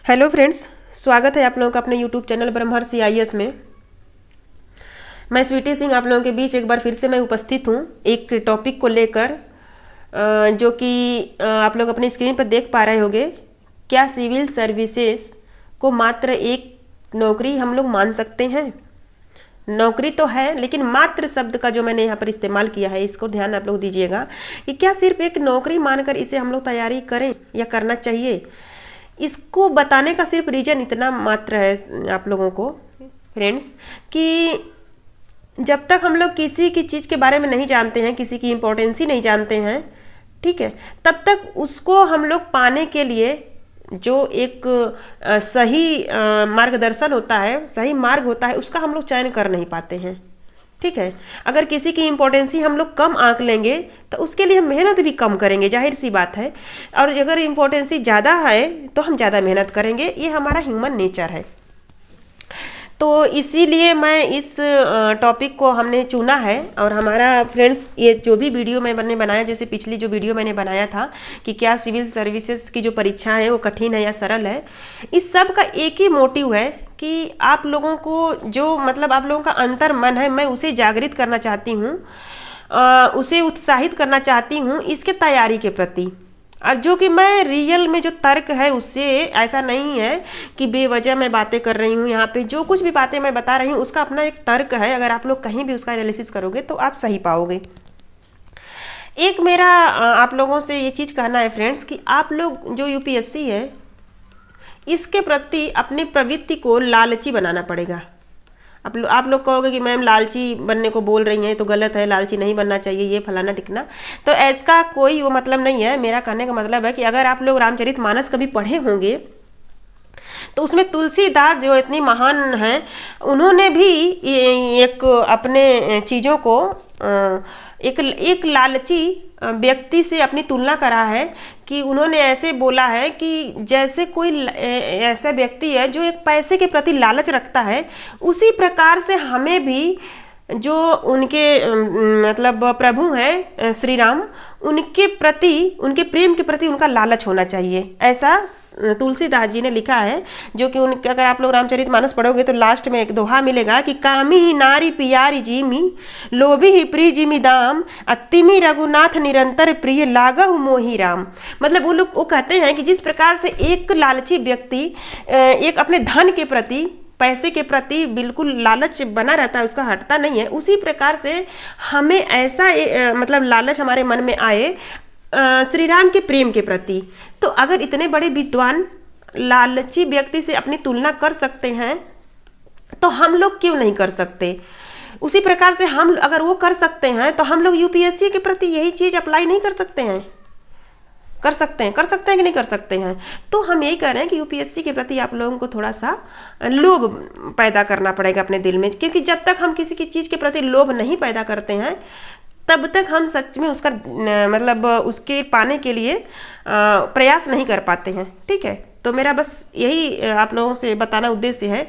Hello friends, स्वागत है आप लोगों का अपने यूट्यूब चैनल ब्रह्मर्षि आईएएस में। मैं स्वीटी सिंह आप लोगों के बीच एक बार फिर से मैं उपस्थित हूँ एक टॉपिक को लेकर, जो कि आप लोग अपनी स्क्रीन पर देख पा रहे होंगे। क्या सिविल सर्विसेज को मात्र एक नौकरी हम लोग मान सकते हैं? नौकरी तो है, लेकिन मात्र शब्द का जो मैंने यहाँ पर इस्तेमाल किया है, इसको ध्यान आप लोग दीजिएगा कि क्या सिर्फ एक नौकरी मानकर इसे हम लोग तैयारी करें या करना चाहिए। इसको बताने का सिर्फ रीजन इतना मात्र है आप लोगों को फ्रेंड्स, कि जब तक हम लोग किसी की चीज़ के बारे में नहीं जानते हैं, किसी की इम्पोर्टेंस ही नहीं जानते हैं, ठीक है, तब तक उसको हम लोग पाने के लिए जो एक सही मार्गदर्शन होता है, सही मार्ग होता है, उसका हम लोग चयन कर नहीं पाते हैं। ठीक है, अगर किसी की इम्पोर्टेंस ही हम लोग कम आंक लेंगे तो उसके लिए हम मेहनत भी कम करेंगे, जाहिर सी बात है। और अगर इम्पोर्टेंस ज़्यादा है तो हम ज़्यादा मेहनत करेंगे, ये हमारा ह्यूमन नेचर है। तो इसीलिए मैं इस टॉपिक को हमने चुना है। और हमारा फ्रेंड्स, ये जो भी वीडियो मैंने बनाया, जैसे पिछली जो वीडियो मैंने बनाया था कि क्या सिविल सर्विसेज की जो परीक्षा है वो कठिन है या सरल है, इस सब का एक ही मोटिव है कि आप लोगों को जो मतलब आप लोगों का अंतर मन है, मैं उसे जागृत करना चाहती हूँ, उसे उत्साहित करना चाहती हूँ इसके तैयारी के प्रति। और जो कि मैं रियल में जो तर्क है उससे, ऐसा नहीं है कि बेवजह मैं बातें कर रही हूँ। यहाँ पे जो कुछ भी बातें मैं बता रही हूँ उसका अपना एक तर्क है। अगर आप लोग कहीं भी उसका एनालिसिस करोगे तो आप सही पाओगे। एक मेरा आप लोगों से ये चीज़ कहना है फ्रेंड्स कि आप लोग जो यूपीएससी है, इसके प्रति अपनी प्रवृत्ति को लालची बनाना पड़ेगा। आप लोग कहोगे कि मैम लालची बनने को बोल रही हैं तो गलत है, लालची नहीं बनना चाहिए, ये फलाना टिकना, तो ऐसा कोई वो मतलब नहीं है। मेरा कहने का मतलब है कि अगर आप लोग रामचरितमानस कभी पढ़े होंगे तो उसमें तुलसीदास जो इतनी महान हैं, उन्होंने भी एक अपने चीज़ों को एक लालची व्यक्ति से अपनी तुलना करा है कि उन्होंने ऐसे बोला है कि जैसे कोई ऐसा व्यक्ति है जो एक पैसे के प्रति लालच रखता है, उसी प्रकार से हमें भी जो उनके मतलब प्रभु हैं श्री राम, उनके प्रति, उनके प्रेम के प्रति उनका लालच होना चाहिए, ऐसा तुलसीदास जी ने लिखा है। जो कि उनके, अगर आप लोग रामचरितमानस पढ़ोगे तो लास्ट में एक दोहा मिलेगा कि कामी ही नारी पियारी जीमी, लोभी ही प्रिय जिमी दाम, अतिमी रघुनाथ निरंतर प्रिय लागहु मोहि राम। मतलब वो लोग वो कहते हैं कि जिस प्रकार से एक लालची व्यक्ति एक अपने धन के प्रति, पैसे के प्रति बिल्कुल लालच बना रहता है, उसका हटता नहीं है, उसी प्रकार से हमें ऐसा मतलब लालच हमारे मन में आए श्री राम के प्रेम के प्रति। तो अगर इतने बड़े विद्वान लालची व्यक्ति से अपनी तुलना कर सकते हैं तो हम लोग क्यों नहीं कर सकते? उसी प्रकार से हम अगर वो कर सकते हैं तो हम लोग यूपीएससी के प्रति यही चीज़ अप्लाई नहीं कर सकते हैं? कर सकते हैं कि नहीं कर सकते हैं? तो हम यही कह रहे हैं कि यूपीएससी के प्रति आप लोगों को थोड़ा सा लोभ पैदा करना पड़ेगा अपने दिल में, क्योंकि जब तक हम किसी की चीज़ के प्रति लोभ नहीं पैदा करते हैं तब तक हम सच में उसका मतलब उसके पाने के लिए प्रयास नहीं कर पाते हैं। ठीक है, तो मेरा बस यही आप लोगों से बताना उद्देश्य है।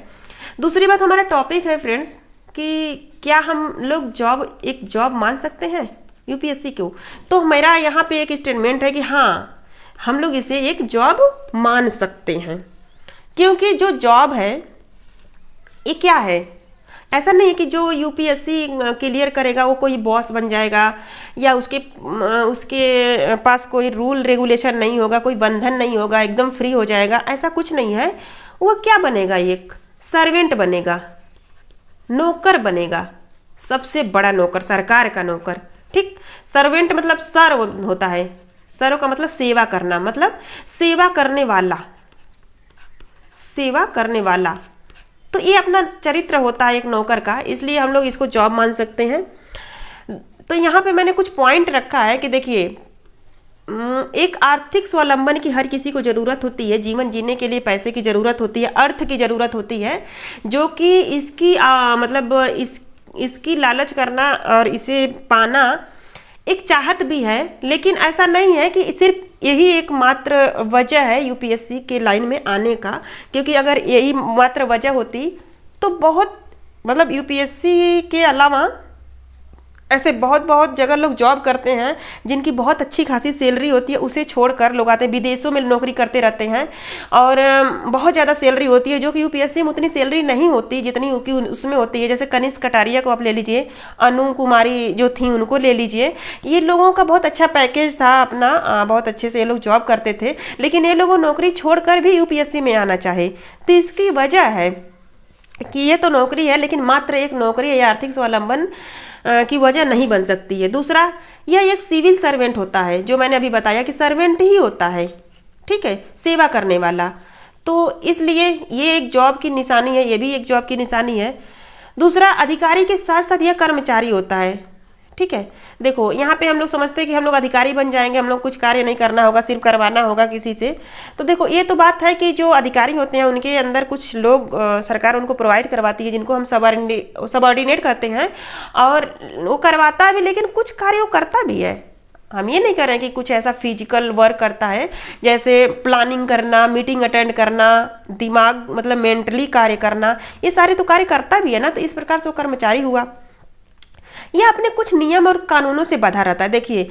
दूसरी बात, हमारा टॉपिक है फ्रेंड्स कि क्या हम लोग एक जॉब मान सकते हैं यूपीएससी को? तो मेरा यहाँ पे एक स्टेटमेंट है कि हाँ, हम लोग इसे एक जॉब मान सकते हैं, क्योंकि जो जॉब है ये क्या है? ऐसा नहीं है कि जो यूपीएससी क्लियर करेगा वो कोई बॉस बन जाएगा या उसके पास कोई रूल रेगुलेशन नहीं होगा, कोई बंधन नहीं होगा, एकदम फ्री हो जाएगा, ऐसा कुछ नहीं है। वो क्या बनेगा? एक सर्वेंट बनेगा, नौकर बनेगा, सबसे बड़ा नौकर, सरकार का नौकर। ठीक, सर्वेंट मतलब सर्व होता है, सर्व का मतलब सेवा करना, मतलब सेवा करने वाला, सेवा करने वाला। तो ये अपना चरित्र होता है एक नौकर का, इसलिए हम लोग इसको जॉब मान सकते हैं। तो यहाँ पे मैंने कुछ पॉइंट रखा है कि देखिए, एक आर्थिक स्वावलंबन की हर किसी को ज़रूरत होती है। जीवन जीने के लिए पैसे की ज़रूरत होती है, अर्थ की ज़रूरत होती है, जो कि इसकी मतलब इसकी लालच करना और इसे पाना एक चाहत भी है। लेकिन ऐसा नहीं है कि सिर्फ यही एकमात्र वजह है यूपीएससी के लाइन में आने का, क्योंकि अगर यही मात्र वजह होती तो बहुत मतलब यूपीएससी के अलावा ऐसे बहुत बहुत जगह लोग जॉब करते हैं जिनकी बहुत अच्छी खासी सैलरी होती है, उसे छोड़कर लोग आते हैं, विदेशों में नौकरी करते रहते हैं और बहुत ज़्यादा सैलरी होती है, जो कि यूपीएससी में उतनी सैलरी नहीं होती जितनी कि उसमें होती है। जैसे कनिष्क कटारिया को आप ले लीजिए, अनु कुमारी जो थी उनको ले लीजिए, ये लोगों का बहुत अच्छा पैकेज था अपना, बहुत अच्छे से ये लोग जॉब करते थे, लेकिन ये लोगों नौकरी छोड़कर भी यूपीएससी में आना चाहे। तो इसकी वजह है कि ये तो नौकरी है, लेकिन मात्र एक नौकरी या आर्थिक स्वावलंबन की वजह नहीं बन सकती है। दूसरा, यह एक सिविल सर्वेंट होता है, जो मैंने अभी बताया कि सर्वेंट ही होता है, ठीक है, सेवा करने वाला। तो इसलिए ये एक जॉब की निशानी है, ये भी एक जॉब की निशानी है। दूसरा, अधिकारी के साथ साथ यह कर्मचारी होता है, ठीक है। देखो यहाँ पे हम लोग समझते हैं कि हम लोग अधिकारी बन जाएंगे, हम लोग कुछ कार्य नहीं करना होगा, सिर्फ करवाना होगा किसी से। तो देखो ये तो बात है कि जो अधिकारी होते हैं उनके अंदर कुछ लोग सरकार उनको प्रोवाइड करवाती है, जिनको हम सबऑर्डिनेट कहते हैं, और वो करवाता भी, लेकिन कुछ कार्य वो करता भी है। हम ये नहीं कर रहे हैं कि कुछ ऐसा फिजिकल वर्क करता है, जैसे प्लानिंग करना, मीटिंग अटेंड करना, दिमाग मतलब मेंटली कार्य करना, ये सारे तो कार्य करता भी है ना। तो इस प्रकार से वो कर्मचारी हुआ। यह अपने कुछ नियम और कानूनों से बंधा रहता है। देखिए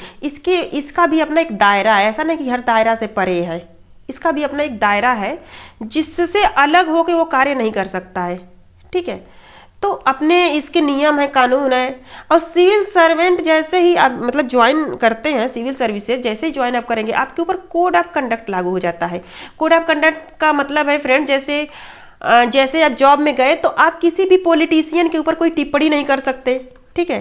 इसका भी अपना एक दायरा है, ऐसा नहीं कि हर दायरा से परे है, इसका भी अपना एक दायरा है जिससे अलग होकर वो कार्य नहीं कर सकता है, ठीक है। तो अपने इसके नियम है, कानून है। और सिविल सर्वेंट जैसे ही आप मतलब ज्वाइन करते हैं सिविल सर्विसेज, जैसे ही ज्वाइन आप करेंगे आपके ऊपर कोड ऑफ कंडक्ट लागू हो जाता है। कोड ऑफ कंडक्ट का मतलब है फ्रेंड, जैसे आप जॉब में गए तो आप किसी भी पॉलिटिशियन के ऊपर कोई टिप्पणी नहीं कर सकते, ठीक है।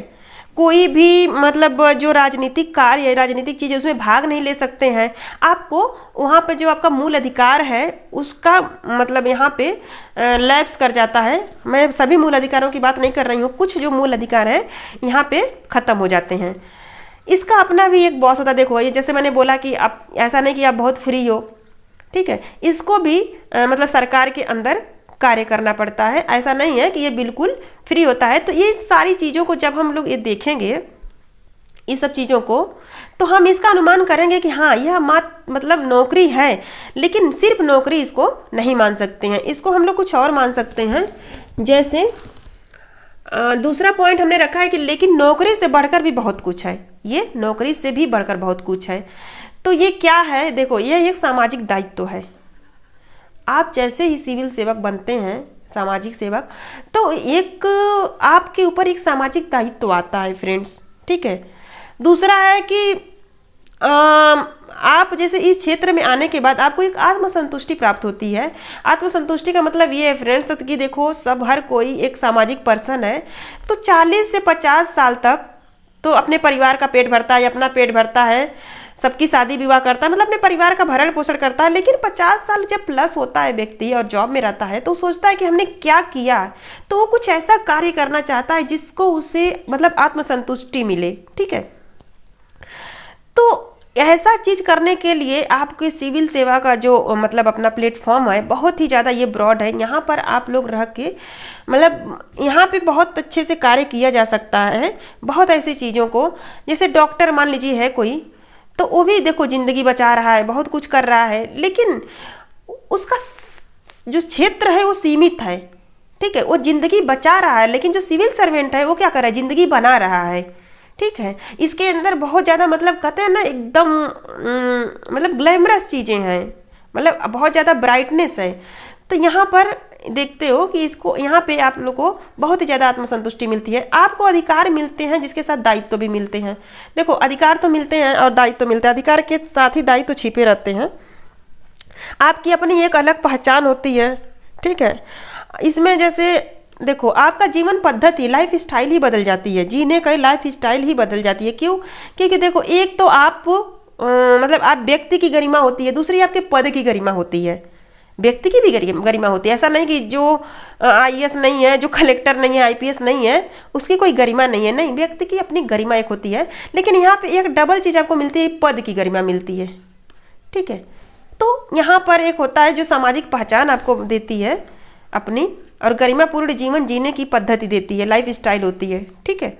कोई भी मतलब जो राजनीतिक कार्य या राजनीतिक चीज़ है उसमें भाग नहीं ले सकते हैं। आपको वहाँ पे जो आपका मूल अधिकार है उसका मतलब यहाँ पे लैप्स कर जाता है। मैं सभी मूल अधिकारों की बात नहीं कर रही हूँ, कुछ जो मूल अधिकार है यहाँ पे ख़त्म हो जाते हैं। इसका अपना भी एक बॉस होता है। देखो ये जैसे मैंने बोला कि आप ऐसा नहीं कि आप बहुत फ्री हो, ठीक है, इसको भी मतलब सरकार के अंदर कार्य करना पड़ता है। ऐसा नहीं है कि ये बिल्कुल फ्री होता है। तो ये सारी चीज़ों को जब हम लोग ये देखेंगे, ये सब चीज़ों को, तो हम इसका अनुमान करेंगे कि हाँ यह मतलब नौकरी है, लेकिन सिर्फ नौकरी इसको नहीं मान सकते हैं, इसको हम लोग कुछ और मान सकते हैं। जैसे दूसरा पॉइंट हमने रखा है कि लेकिन नौकरी से बढ़कर भी बहुत कुछ है, ये नौकरी से भी बढ़कर बहुत कुछ है। तो ये क्या है? देखो ये एक सामाजिक दायित्व है। आप जैसे ही सिविल सेवक बनते हैं, सामाजिक सेवक, तो एक आपके ऊपर एक सामाजिक दायित्व आता है फ्रेंड्स, ठीक है। दूसरा है कि आप जैसे इस क्षेत्र में आने के बाद आपको एक आत्मसंतुष्टि प्राप्त होती है। आत्मसंतुष्टि का मतलब ये है फ्रेंड्स कि देखो सब हर कोई एक सामाजिक पर्सन है, तो 40 से 50 साल तक तो अपने परिवार का पेट भरता है, अपना पेट भरता है, सबकी शादी विवाह करता है, मतलब अपने परिवार का भरण पोषण करता है। लेकिन 50 साल जब प्लस होता है व्यक्ति और जॉब में रहता है तो सोचता है कि हमने क्या किया, तो वो कुछ ऐसा कार्य करना चाहता है जिसको उसे मतलब आत्मसंतुष्टि मिले, ठीक है। तो ऐसा चीज करने के लिए आपके सिविल सेवा का जो मतलब अपना प्लेटफॉर्म है बहुत ही ज़्यादा ये ब्रॉड है। यहाँ पर आप लोग रह के मतलब यहाँ पे बहुत अच्छे से कार्य किया जा सकता है। बहुत ऐसी चीज़ों को, जैसे डॉक्टर मान लीजिए है कोई, तो वो भी देखो जिंदगी बचा रहा है, बहुत कुछ कर रहा है, लेकिन उसका जो क्षेत्र है वो सीमित है, ठीक है। वो जिंदगी बचा रहा है, लेकिन जो सिविल सर्वेंट है वो क्या कर रहा है? जिंदगी बना रहा है, ठीक है। इसके अंदर बहुत ज़्यादा मतलब कहते हैं ना एकदम मतलब ग्लैमरस चीज़ें हैं, मतलब बहुत ज़्यादा ब्राइटनेस है। तो यहाँ पर देखते हो कि इसको यहाँ पे आप लोग को बहुत ही ज़्यादा आत्मसंतुष्टि मिलती है। आपको अधिकार मिलते हैं जिसके साथ दायित्व भी मिलते हैं। देखो अधिकार तो मिलते हैं और दायित्व मिलते हैं, अधिकार के साथ ही दायित्व छिपे रहते हैं। आपकी अपनी एक अलग पहचान होती है, ठीक है। इसमें जैसे देखो आपका जीवन पद्धति, लाइफ स्टाइल ही बदल जाती है, जीने का लाइफ स्टाइल ही बदल जाती है। क्यों? क्योंकि देखो एक तो आप मतलब आप व्यक्ति की गरिमा होती है, दूसरी आपके पद की गरिमा होती है। व्यक्ति की भी गरिमा होती है, ऐसा नहीं कि जो आईएएस नहीं है, जो कलेक्टर नहीं है, आईपीएस नहीं है, उसकी कोई गरिमा नहीं है, नहीं, व्यक्ति की अपनी गरिमा एक होती है। लेकिन यहाँ पे एक डबल चीज़ आपको मिलती है, पद की गरिमा मिलती है, ठीक है। तो यहाँ पर एक होता है जो सामाजिक पहचान आपको देती है अपनी, और गरिमापूर्ण जीवन जीने की पद्धति देती है, लाइफ स्टाइल होती है, ठीक है।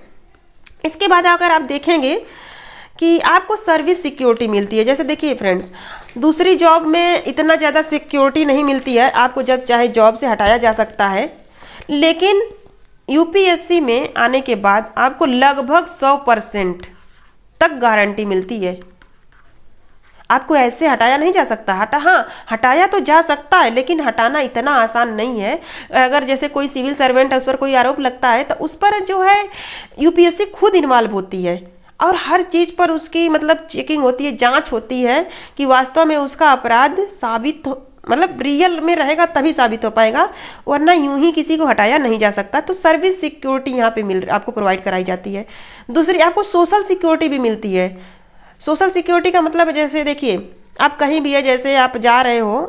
इसके बाद अगर आप देखेंगे कि आपको सर्विस सिक्योरिटी मिलती है। जैसे देखिए फ्रेंड्स, दूसरी जॉब में इतना ज़्यादा सिक्योरिटी नहीं मिलती है, आपको जब चाहे जॉब से हटाया जा सकता है, लेकिन यूपीएससी में आने के बाद आपको लगभग 100% तक गारंटी मिलती है। आपको ऐसे हटाया नहीं जा सकता। हटाया तो जा सकता है, लेकिन हटाना इतना आसान नहीं है। अगर जैसे कोई सिविल सर्वेंट है, उस पर कोई आरोप लगता है, तो उस पर जो है यूपीएससी खुद इन्वॉल्व होती है और हर चीज़ पर उसकी मतलब चेकिंग होती है, जांच होती है कि वास्तव में उसका अपराध साबित मतलब रियल में रहेगा तभी साबित हो पाएगा, वरना यूं ही किसी को हटाया नहीं जा सकता। तो सर्विस सिक्योरिटी यहाँ पे आपको प्रोवाइड कराई जाती है। दूसरी, आपको सोशल सिक्योरिटी भी मिलती है। सोशल सिक्योरिटी का मतलब जैसे देखिए, आप कहीं भी है, जैसे आप जा रहे हो,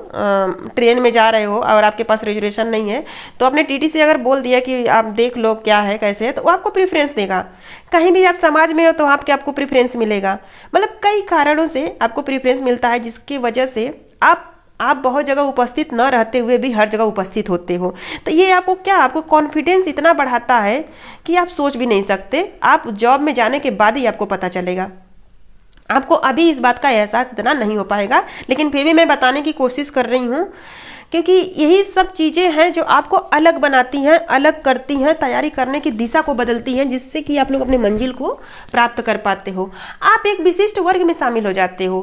ट्रेन में जा रहे हो और आपके पास रिजर्वेशन नहीं है, तो आपने टीटी से अगर बोल दिया कि आप देख लो क्या है कैसे है, तो वो आपको प्रेफरेंस देगा। कहीं भी आप समाज में हो तो आपको प्रेफरेंस मिलेगा। मतलब कई कारणों से आपको प्रेफरेंस मिलता है, जिसकी वजह से आप बहुत जगह उपस्थित न रहते हुए भी हर जगह उपस्थित होते हो। तो ये आपको कॉन्फिडेंस इतना बढ़ाता है कि आप सोच भी नहीं सकते। आप जॉब में जाने के बाद ही आपको पता चलेगा। आपको अभी इस बात का एहसास इतना नहीं हो पाएगा, लेकिन फिर भी मैं बताने की कोशिश कर रही हूँ, क्योंकि यही सब चीज़ें हैं जो आपको अलग बनाती हैं, अलग करती हैं, तैयारी करने की दिशा को बदलती हैं, जिससे कि आप लोग अपनी मंजिल को प्राप्त कर पाते हो। आप एक विशिष्ट वर्ग में शामिल हो जाते हो।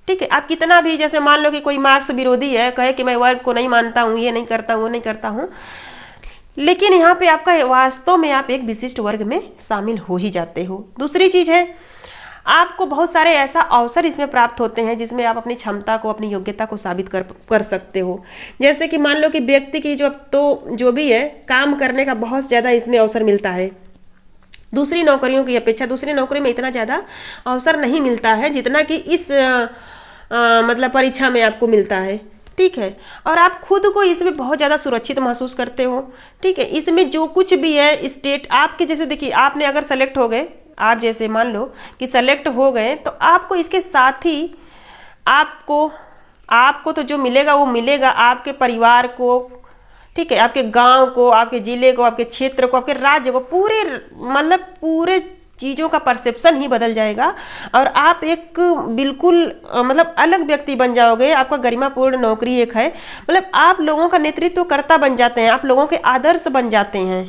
ठीक है, आप कितना भी, जैसे मान लो कि कोई मार्क्स विरोधी है, कहे कि मैं वर्ग को नहीं मानता हूँ, ये नहीं करता हूँ, वो नहीं करता हूँ, लेकिन यहाँ पे आपका वास्तव में आप एक विशिष्ट वर्ग में शामिल हो ही जाते हो। दूसरी चीज़ है, आपको बहुत सारे ऐसा अवसर इसमें प्राप्त होते हैं जिसमें आप अपनी क्षमता को, अपनी योग्यता को साबित कर सकते हो। जैसे कि मान लो कि व्यक्ति की जो भी है काम करने का बहुत ज़्यादा इसमें अवसर मिलता है। दूसरी नौकरियों की अपेक्षा दूसरी नौकरी में इतना ज़्यादा अवसर नहीं मिलता है जितना कि इस मतलब परीक्षा में आपको मिलता है। ठीक है, और आप खुद को इसमें बहुत ज़्यादा सुरक्षित महसूस करते हो। ठीक है, इसमें जो कुछ भी है स्टेट आपके, जैसे देखिए आपने अगर सेलेक्ट हो गए, आप जैसे मान लो कि सेलेक्ट हो गए, तो आपको इसके साथ ही आपको तो जो मिलेगा वो मिलेगा आपके परिवार को, ठीक है, आपके गांव को, आपके जिले को, आपके क्षेत्र को, आपके राज्य को, पूरे चीज़ों का परसेप्शन ही बदल जाएगा और आप एक बिल्कुल मतलब अलग व्यक्ति बन जाओगे। आपका गरिमापूर्ण नौकरी एक है, मतलब आप लोगों का नेतृत्व करता बन जाते हैं, आप लोगों के आदर्श बन जाते हैं।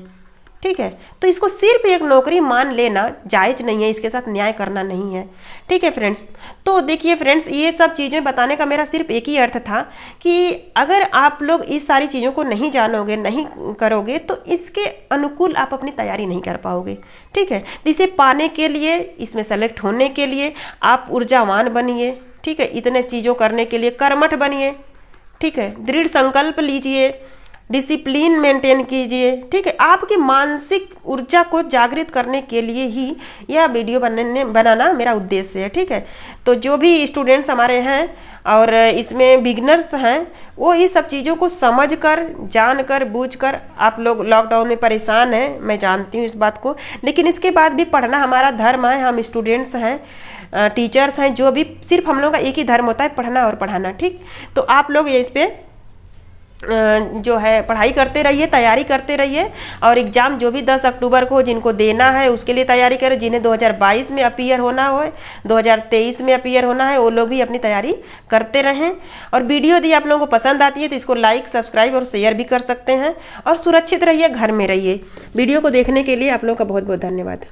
ठीक है, तो इसको सिर्फ एक नौकरी मान लेना जायज़ नहीं है, इसके साथ न्याय करना नहीं है। ठीक है फ्रेंड्स, तो देखिए फ्रेंड्स, ये सब चीज़ें बताने का मेरा सिर्फ एक ही अर्थ था कि अगर आप लोग इस सारी चीज़ों को नहीं जानोगे, नहीं करोगे, तो इसके अनुकूल आप अपनी तैयारी नहीं कर पाओगे। ठीक है, इसे पाने के लिए, इसमें सेलेक्ट होने के लिए आप ऊर्जावान बनिए। ठीक है, इतने चीज़ों करने के लिए कर्मठ बनिए। ठीक है, दृढ़ संकल्प लीजिए, डिसिप्लिन मेंटेन कीजिए। ठीक है, आपकी मानसिक ऊर्जा को जागृत करने के लिए ही यह वीडियो बनाना मेरा उद्देश्य है। ठीक है, तो जो भी स्टूडेंट्स हमारे हैं और इसमें बिगनर्स हैं, वो ये सब चीज़ों को समझकर, जानकर, बूझकर, आप लोग लॉकडाउन में परेशान हैं, मैं जानती हूँ इस बात को, लेकिन इसके बाद भी पढ़ना हमारा धर्म है। हम स्टूडेंट्स हैं, टीचर्स हैं, जो भी, सिर्फ हम लोग का एक ही धर्म होता है, पढ़ना और पढ़ाना। ठीक, तो आप लोग इस पर जो है पढ़ाई करते रहिए, तैयारी करते रहिए, और एग्ज़ाम जो भी 10 अक्टूबर को जिनको देना है उसके लिए तैयारी करें। जिन्हें 2022 में अपीयर होना हो, 2023 में अपीयर होना है, वो लोग भी अपनी तैयारी करते रहें। और वीडियो यदि आप लोगों को पसंद आती है तो इसको लाइक, सब्सक्राइब और शेयर भी कर सकते हैं। और सुरक्षित रहिए, घर में रहिए। वीडियो को देखने के लिए आप लोगों का बहुत बहुत धन्यवाद।